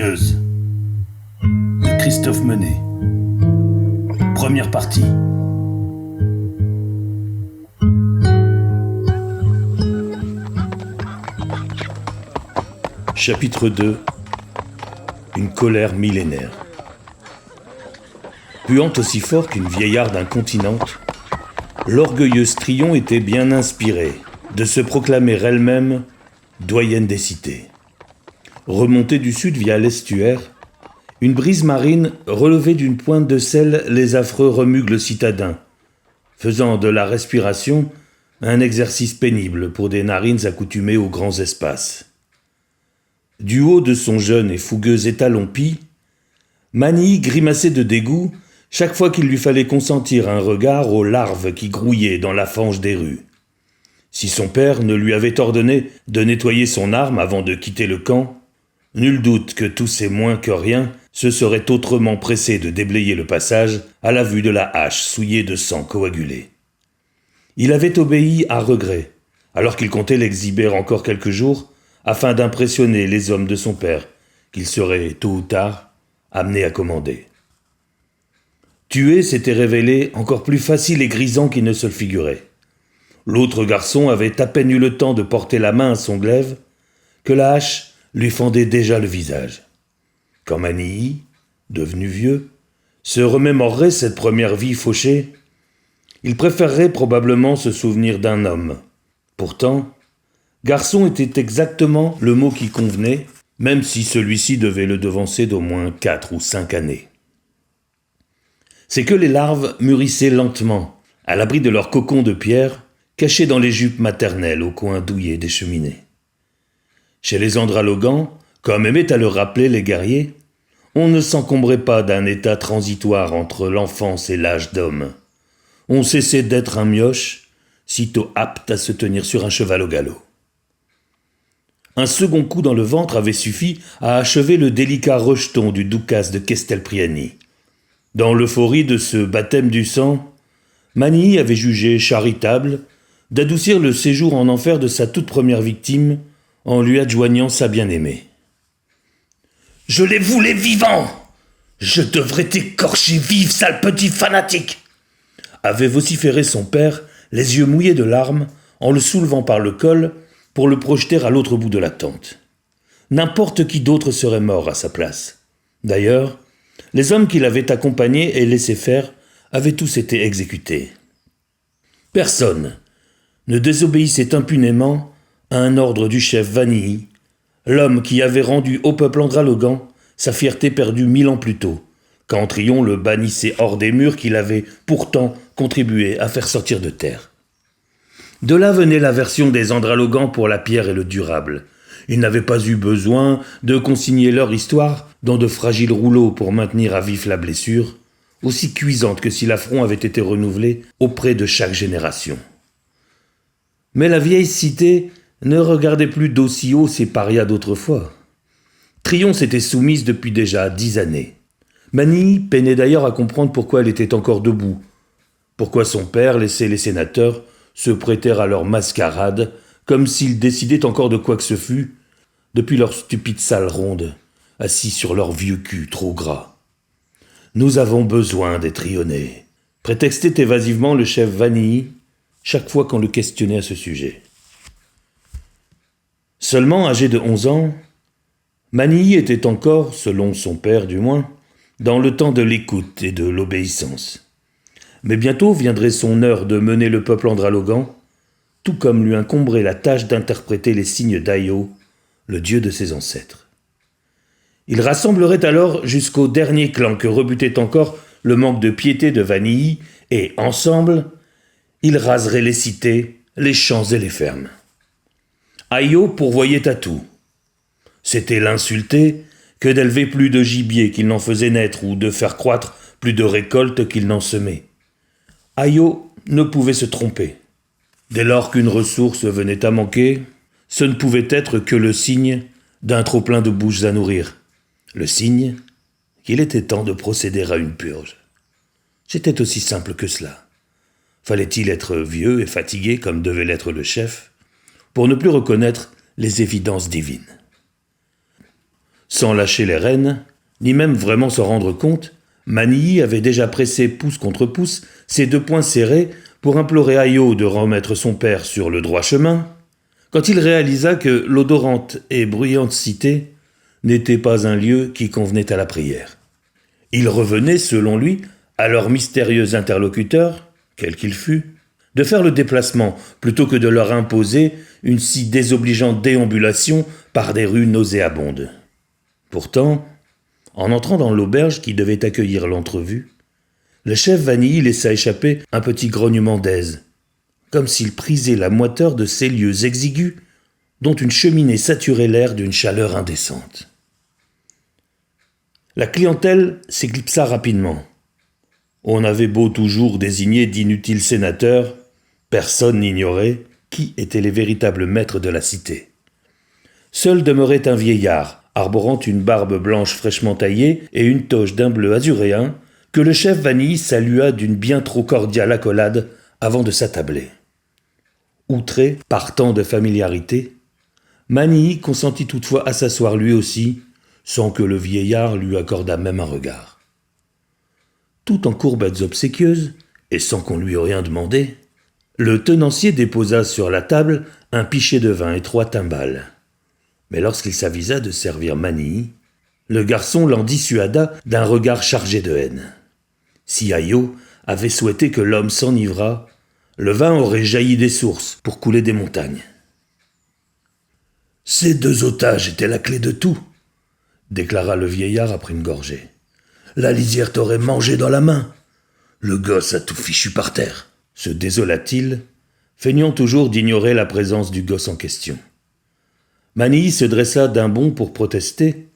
Furieuse de Christophe Menet. Première partie. Chapitre 2. Une colère millénaire. Puant aussi fort qu'une vieillarde incontinente, l'orgueilleuse Trion était bien inspirée de se proclamer elle-même doyenne des cités. Remontée du sud via l'estuaire, une brise marine relevait d'une pointe de sel les affreux remugles citadins, faisant de la respiration un exercice pénible pour des narines accoutumées aux grands espaces. Du haut de son jeune et fougueux étalon pie, Manille grimaçait de dégoût chaque fois qu'il lui fallait consentir un regard aux larves qui grouillaient dans la fange des rues. Si son père ne lui avait ordonné de nettoyer son arme avant de quitter le camp, nul doute que tous ces moins que rien se seraient autrement pressés de déblayer le passage à la vue de la hache souillée de sang coagulé. Il avait obéi à regret, alors qu'il comptait l'exhiber encore quelques jours, afin d'impressionner les hommes de son père, qu'il serait, tôt ou tard, amené à commander. Tuer s'était révélé encore plus facile et grisant qu'il ne se le figurait. L'autre garçon avait à peine eu le temps de porter la main à son glaive que la hache lui fendait déjà le visage. Quand Manille, devenu vieux, se remémorerait cette première vie fauchée, il préférerait probablement se souvenir d'un homme. Pourtant, garçon était exactement le mot qui convenait, même si celui-ci devait le devancer d'au moins 4 ou 5 années. C'est que les larves mûrissaient lentement, à l'abri de leurs cocons de pierre, cachés dans les jupes maternelles au coin douillet des cheminées. Chez les andralogans, comme aimaient à le rappeler les guerriers, on ne s'encombrait pas d'un état transitoire entre l'enfance et l'âge d'homme. On cessait d'être un mioche, sitôt apte à se tenir sur un cheval au galop. Un second coup dans le ventre avait suffi à achever le délicat rejeton du Ducasse de Castelpriani. Dans l'euphorie de ce baptême du sang, Manille avait jugé charitable d'adoucir le séjour en enfer de sa toute première victime en lui adjoignant sa bien-aimée. « Je les voulais vivants! Je devrais t'écorcher vive, sale petit fanatique !» avait vociféré son père, les yeux mouillés de larmes, en le soulevant par le col pour le projeter à l'autre bout de la tente. N'importe qui d'autre serait mort à sa place. D'ailleurs, les hommes qui l'avaient accompagné et laissé faire avaient tous été exécutés. Personne ne désobéissait impunément à un ordre du chef Vanille, l'homme qui avait rendu au peuple andralogan sa fierté perdue 1000 ans plus tôt, quand Trion le bannissait hors des murs qu'il avait pourtant contribué à faire sortir de terre. De là venait l'aversion des andralogans pour la pierre et le durable. Ils n'avaient pas eu besoin de consigner leur histoire dans de fragiles rouleaux pour maintenir à vif la blessure, aussi cuisante que si l'affront avait été renouvelé auprès de chaque génération. Mais la vieille cité ne regardait plus d'aussi haut ses parias d'autrefois. Trion s'était soumise depuis déjà 10 années. Manille peinait d'ailleurs à comprendre pourquoi elle était encore debout, pourquoi son père laissait les sénateurs se prêter à leur mascarade, comme s'ils décidaient encore de quoi que ce fût, depuis leur stupide salle ronde, assis sur leur vieux cul trop gras. « Nous avons besoin des Trionnais », prétextait évasivement le chef Vanille, chaque fois qu'on le questionnait à ce sujet. Seulement âgé de 11 ans, Manille était encore, selon son père du moins, dans le temps de l'écoute et de l'obéissance. Mais bientôt viendrait son heure de mener le peuple andralogan, tout comme lui incomberait la tâche d'interpréter les signes d'Ayo, le dieu de ses ancêtres. Il rassemblerait alors jusqu'au dernier clan que rebutait encore le manque de piété de Vanille, et, ensemble, ils raseraient les cités, les champs et les fermes. Ayo pourvoyait à tout. C'était l'insulter que d'élever plus de gibier qu'il n'en faisait naître ou de faire croître plus de récoltes qu'il n'en semait. Ayo ne pouvait se tromper. Dès lors qu'une ressource venait à manquer, ce ne pouvait être que le signe d'un trop-plein de bouches à nourrir. Le signe qu'il était temps de procéder à une purge. C'était aussi simple que cela. Fallait-il être vieux et fatigué comme devait l'être le chef, pour ne plus reconnaître les évidences divines? Sans lâcher les rênes, ni même vraiment s'en rendre compte, Manilly avait déjà pressé pouce contre pouce ses 2 poings serrés pour implorer Ayo de remettre son père sur le droit chemin, quand il réalisa que l'odorante et bruyante cité n'était pas un lieu qui convenait à la prière. Il revenait, selon lui, à leur mystérieux interlocuteur, quel qu'il fût, de faire le déplacement plutôt que de leur imposer une si désobligeante déambulation par des rues nauséabondes. Pourtant, en entrant dans l'auberge qui devait accueillir l'entrevue, le chef Vanille laissa échapper un petit grognement d'aise, comme s'il prisait la moiteur de ces lieux exigus dont une cheminée saturait l'air d'une chaleur indécente. La clientèle s'éclipsa rapidement. On avait beau toujours désigner d'inutiles sénateurs, personne n'ignorait qui étaient les véritables maîtres de la cité. Seul demeurait un vieillard, arborant une barbe blanche fraîchement taillée et une toge d'un bleu azuréen, que le chef Vanille salua d'une bien trop cordiale accolade avant de s'attabler. Outré par tant de familiarité, Manilly consentit toutefois à s'asseoir lui aussi, sans que le vieillard lui accordât même un regard. Tout en courbettes obséquieuses, et sans qu'on lui ait rien demandé, le tenancier déposa sur la table un pichet de vin et 3 timbales. Mais lorsqu'il s'avisa de servir Manilly, le garçon l'en dissuada d'un regard chargé de haine. Si Ayo avait souhaité que l'homme s'enivrât, le vin aurait jailli des sources pour couler des montagnes. « Ces 2 otages étaient la clé de tout », déclara le vieillard après une gorgée. « La lisière t'aurait mangé dans la main. Le gosse a tout fichu par terre. » se désola-t-il, feignant toujours d'ignorer la présence du gosse en question. Manilly se dressa d'un bond pour protester,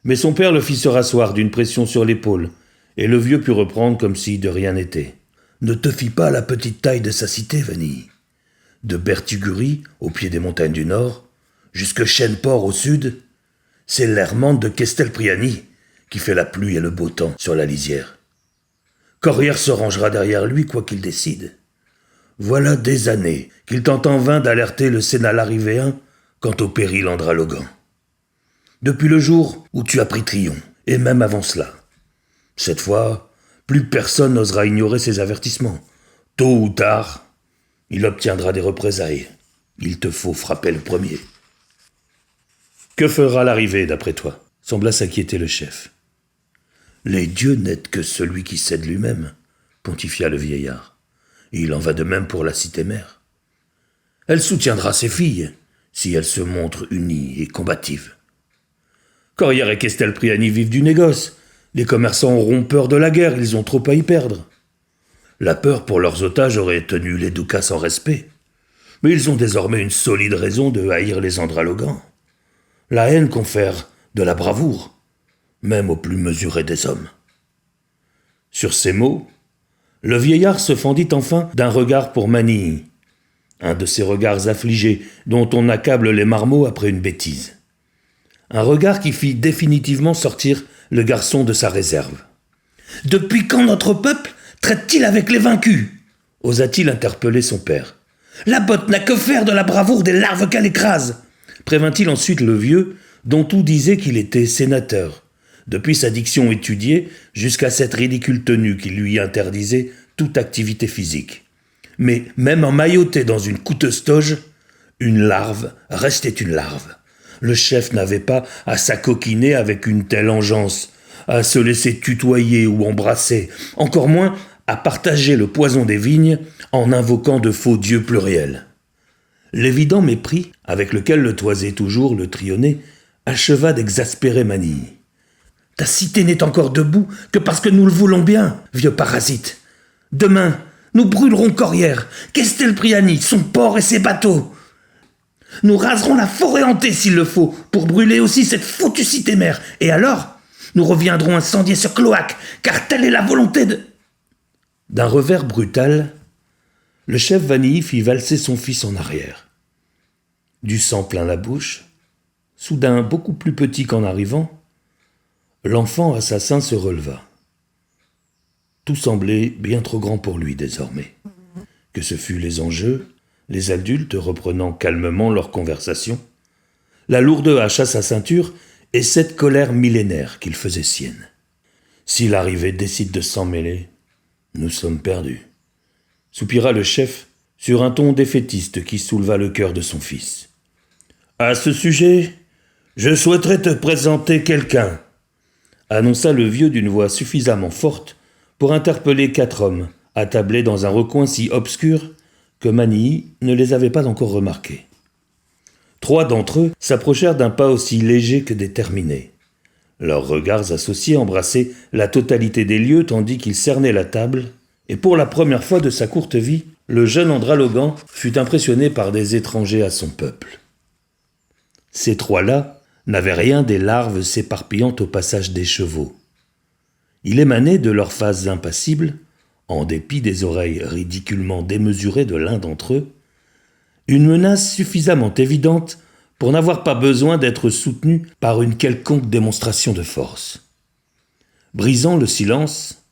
mais son père le fit se rasseoir d'une pression sur l'épaule, et le vieux put reprendre comme si de rien n'était. « Ne te fie pas à la petite taille de sa cité, Vanille. De Bertigurie, au pied des montagnes du Nord, jusque Chêneport au sud, c'est l'Hermande de Castelpriani qui fait la pluie et le beau temps sur la lisière. Corrières se rangera derrière lui quoi qu'il décide. Voilà des années qu'il tente en vain d'alerter le Sénat larivéen quant au péril andralogan. Depuis le jour où tu as pris Trillon, et même avant cela. Cette fois, plus personne n'osera ignorer ses avertissements. Tôt ou tard, il obtiendra des représailles. Il te faut frapper le premier. » « Que fera l'arrivée, d'après toi ?» sembla s'inquiéter le chef. « Les dieux n'aident que celui qui cède lui-même, » pontifia le vieillard. « Il en va de même pour la cité-mère. Elle soutiendra ses filles, si elles se montrent unies et combatives. Corrières et Castelpriani vivent du négoce. Les commerçants auront peur de la guerre, ils ont trop à y perdre. La peur pour leurs otages aurait tenu les doukas sans respect. Mais ils ont désormais une solide raison de haïr les Andralogans. La haine confère de la bravoure, même aux plus mesurés des hommes. » Sur ces mots, le vieillard se fendit enfin d'un regard pour Manilly, un de ces regards affligés dont on accable les marmots après une bêtise. Un regard qui fit définitivement sortir le garçon de sa réserve. « Depuis quand notre peuple traite-t-il avec les vaincus ?» osa-t-il interpeller son père. « La botte n'a que faire de la bravoure des larves qu'elle écrase !» prévint-il ensuite le vieux, dont tout disait qu'il était sénateur, depuis sa diction étudiée jusqu'à cette ridicule tenue qui lui interdisait toute activité physique. Mais même emmailloté dans une coûteuse toge, une larve restait une larve. Le chef n'avait pas à s'acoquiner avec une telle engeance, à se laisser tutoyer ou embrasser, encore moins à partager le poison des vignes en invoquant de faux dieux pluriels. L'évident mépris avec lequel le toisait toujours le Trillonnais acheva d'exaspérer Manilly. « Ta cité n'est encore debout que parce que nous le voulons bien, vieux parasite. Demain, nous brûlerons Corrières, Castelpriani, son port et ses bateaux. Nous raserons la forêt hantée s'il le faut, pour brûler aussi cette foutue cité-mère. Et alors, nous reviendrons incendier ce cloaque, car telle est la volonté de... » D'un revers brutal, le chef Vanille fit valser son fils en arrière. Du sang plein la bouche, soudain beaucoup plus petit qu'en arrivant, l'enfant assassin se releva. Tout semblait bien trop grand pour lui désormais. Que ce fût les enjeux, les adultes reprenant calmement leur conversation, la lourde hache à sa ceinture et cette colère millénaire qu'il faisait sienne. Si l'arrivée décide de s'en mêler, nous sommes perdus, soupira le chef sur un ton défaitiste qui souleva le cœur de son fils. À ce sujet, je souhaiterais te présenter quelqu'un, annonça le vieux d'une voix suffisamment forte pour interpeller 4 hommes, attablés dans un recoin si obscur que Manille ne les avait pas encore remarqués. 3 d'entre eux s'approchèrent d'un pas aussi léger que déterminé. Leurs regards associés embrassaient la totalité des lieux tandis qu'ils cernaient la table, et pour la première fois de sa courte vie, le jeune Andralogan fut impressionné par des étrangers à son peuple. Ces 3-là n'avaient rien des larves s'éparpillant au passage des chevaux. Il émanait de leurs faces impassibles, en dépit des oreilles ridiculement démesurées de l'un d'entre eux, une menace suffisamment évidente pour n'avoir pas besoin d'être soutenu par une quelconque démonstration de force. Brisant le silence,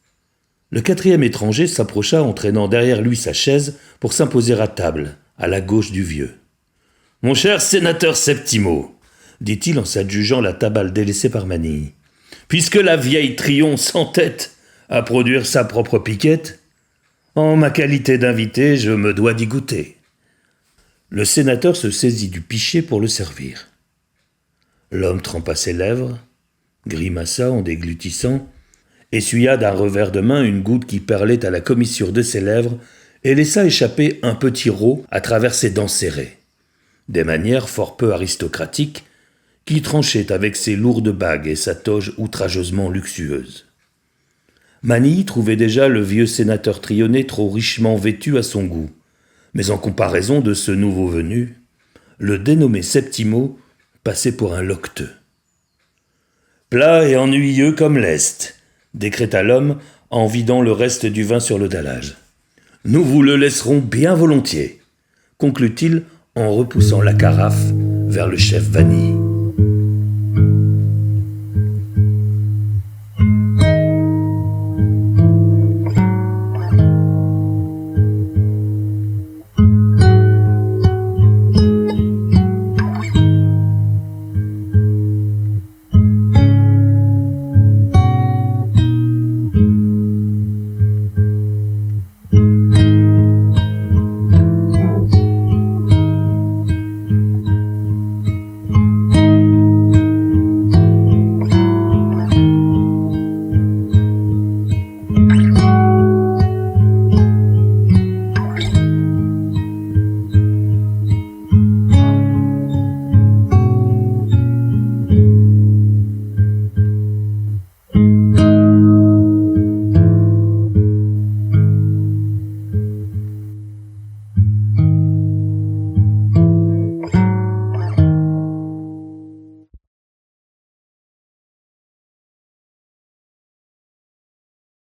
le 4e étranger s'approcha en traînant derrière lui sa chaise pour s'imposer à table, à la gauche du vieux. « Mon cher sénateur Septimo, dit-il en s'adjugeant la tabale délaissée par Manille, puisque la vieille Trion s'entête à produire sa propre piquette, en ma qualité d'invité, je me dois d'y goûter. » Le sénateur se saisit du pichet pour le servir. L'homme trempa ses lèvres, grimaça en déglutissant, essuya d'un revers de main une goutte qui perlait à la commissure de ses lèvres et laissa échapper un petit rot à travers ses dents serrées. Des manières fort peu aristocratiques qui tranchaient avec ses lourdes bagues et sa toge outrageusement luxueuse. Manille trouvait déjà le vieux sénateur Trionnet trop richement vêtu à son goût, mais en comparaison de ce nouveau venu, le dénommé Septimo passait pour un loqueteux. « Plat et ennuyeux comme l'Est », décréta l'homme en vidant le reste du vin sur le dallage. « Nous vous le laisserons bien volontiers », conclut-il en repoussant la carafe vers le chef Vanille.